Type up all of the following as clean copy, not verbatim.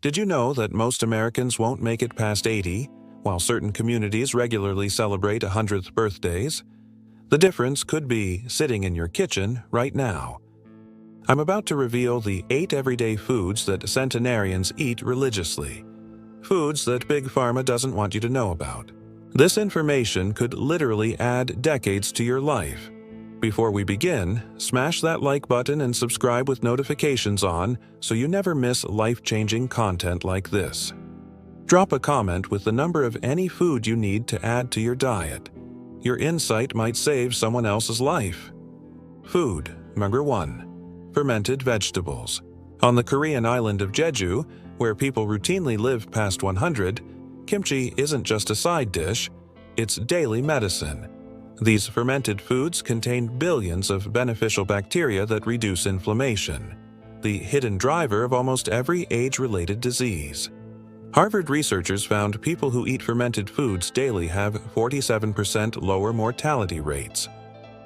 Did you know that most Americans won't make it past 80, while certain communities regularly celebrate 100th birthdays? The difference could be sitting in your kitchen right now. I'm about to reveal the 8 everyday foods that centenarians eat religiously. Foods that Big Pharma doesn't want you to know about. This information could literally add decades to your life. Before we begin, smash that like button and subscribe with notifications on so you never miss life-changing content like this. Drop a comment with the number of any food you need to add to your diet. Your insight might save someone else's life. Food number 1. Fermented vegetables. On the Korean island of Jeju, where people routinely live past 100, kimchi isn't just a side dish, it's daily medicine. These fermented foods contain billions of beneficial bacteria that reduce inflammation, the hidden driver of almost every age-related disease. Harvard researchers found people who eat fermented foods daily have 47% lower mortality rates.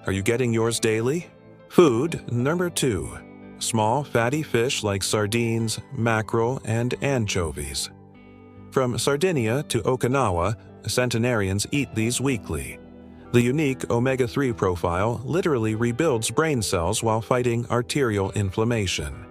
Are you getting yours daily? Food number 2. Small, fatty fish like sardines, mackerel, and anchovies. From Sardinia to Okinawa, centenarians eat these weekly. The unique omega-3 profile literally rebuilds brain cells while fighting arterial inflammation.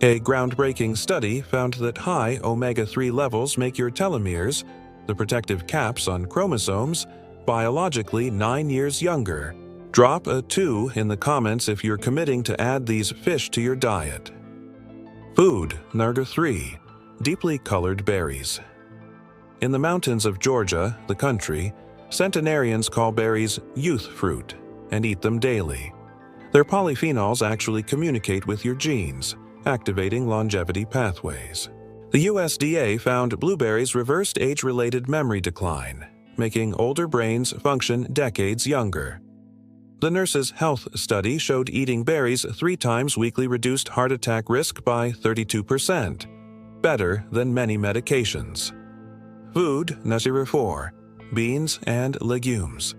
A groundbreaking study found that high omega-3 levels make your telomeres, the protective caps on chromosomes, biologically 9 years younger. Drop a 2 in the comments if you're committing to add these fish to your diet. Food number 3. Deeply colored berries. In the mountains of Georgia, the country, centenarians call berries youth fruit and eat them daily. Their polyphenols actually communicate with your genes, activating longevity pathways. The USDA found blueberries reversed age-related memory decline, making older brains function decades younger. The Nurses' Health Study showed eating berries 3 times weekly reduced heart attack risk by 32%, better than many medications. Food number 4. Beans and legumes.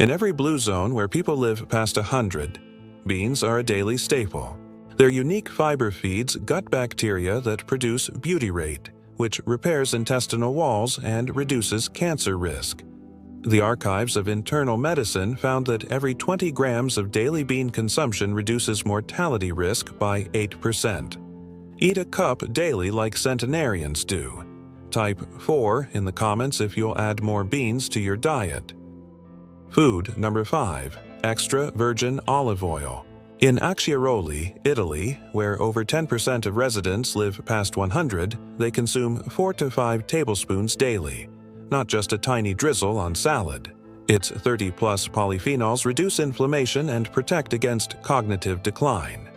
In every blue zone where people live past 100, beans are a daily staple. Their unique fiber feeds gut bacteria that produce butyrate, which repairs intestinal walls and reduces cancer risk. The Archives of Internal Medicine found that every 20 grams of daily bean consumption reduces mortality risk by 8%. Eat a cup daily like centenarians do. Type 4 in the comments if you'll add more beans to your diet. Food number 5. Extra virgin olive oil. In Acciaroli, Italy, where over 10% of residents live past 100, they consume 4 to 5 tablespoons daily, not just a tiny drizzle on salad. Its 30-plus polyphenols reduce inflammation and protect against cognitive decline.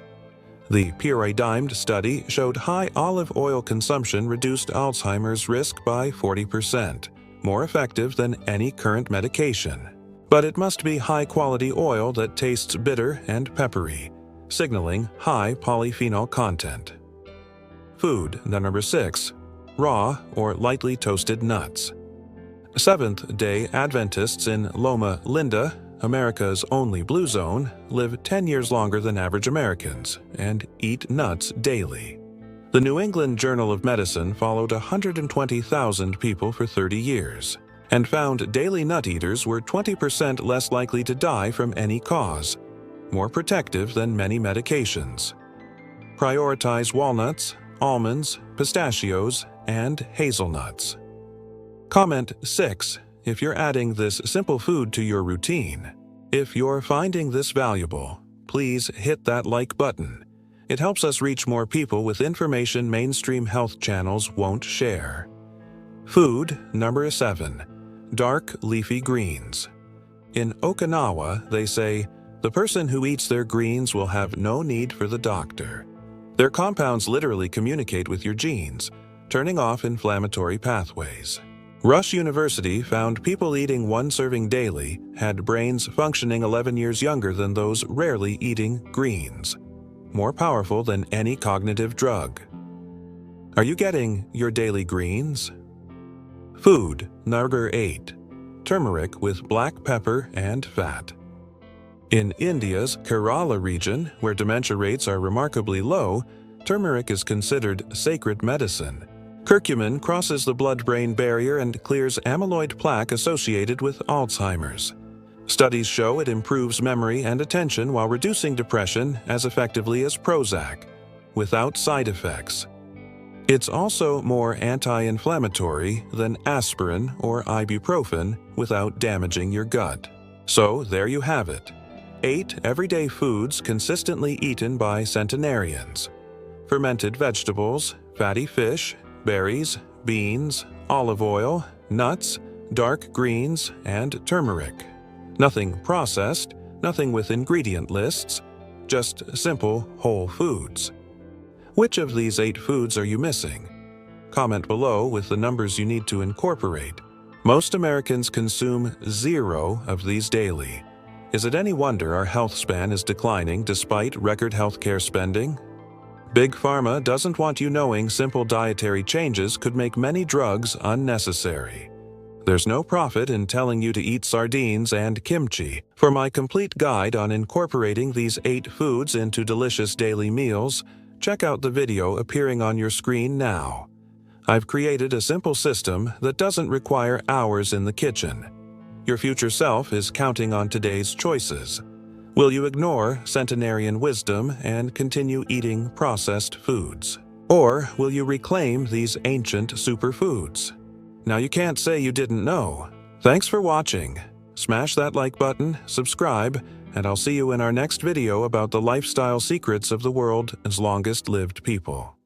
The PREDIMED study showed high olive oil consumption reduced Alzheimer's risk by 40%, more effective than any current medication. But it must be high-quality oil that tastes bitter and peppery, signaling high polyphenol content. Food number 6. Raw or lightly toasted nuts. Seventh-day Adventists in Loma Linda, America's only blue zone, live 10 years longer than average Americans and eat nuts daily. The New England Journal of Medicine followed 120,000 people for 30 years and found daily nut eaters were 20% less likely to die from any cause, more protective than many medications. Prioritize walnuts, almonds, pistachios, and hazelnuts. Comment 6 if you're adding this simple food to your routine. If you're finding this valuable, please hit that like button. It helps us reach more people with information mainstream health channels won't share. Food number 7. Dark leafy greens. In Okinawa, they say, the person who eats their greens will have no need for the doctor. Their compounds literally communicate with your genes, turning off inflammatory pathways. Rush University found people eating 1 serving daily had brains functioning 11 years younger than those rarely eating greens, more powerful than any cognitive drug. Are you getting your daily greens? Food number 8. Turmeric with black pepper and fat. In India's Kerala region, where dementia rates are remarkably low, turmeric is considered sacred medicine. Curcumin crosses the blood-brain barrier and clears amyloid plaque associated with Alzheimer's. Studies show it improves memory and attention while reducing depression as effectively as Prozac, without side effects. It's also more anti-inflammatory than aspirin or ibuprofen without damaging your gut. So there you have it. 8 everyday foods consistently eaten by centenarians. Fermented vegetables, fatty fish, berries, beans, olive oil, nuts, dark greens, and turmeric. Nothing processed, nothing with ingredient lists, just simple whole foods. Which of these 8 foods are you missing? Comment below with the numbers you need to incorporate. Most Americans consume 0 of these daily. Is it any wonder our health span is declining despite record healthcare spending? Big Pharma doesn't want you knowing simple dietary changes could make many drugs unnecessary. There's no profit in telling you to eat sardines and kimchi. For my complete guide on incorporating these 8 foods into delicious daily meals, check out the video appearing on your screen now. I've created a simple system that doesn't require hours in the kitchen. Your future self is counting on today's choices. Will you ignore centenarian wisdom and continue eating processed foods? Or will you reclaim these ancient superfoods? Now you can't say you didn't know. Thanks for watching. Smash that like button, subscribe, and I'll see you in our next video about the lifestyle secrets of the world's longest lived people.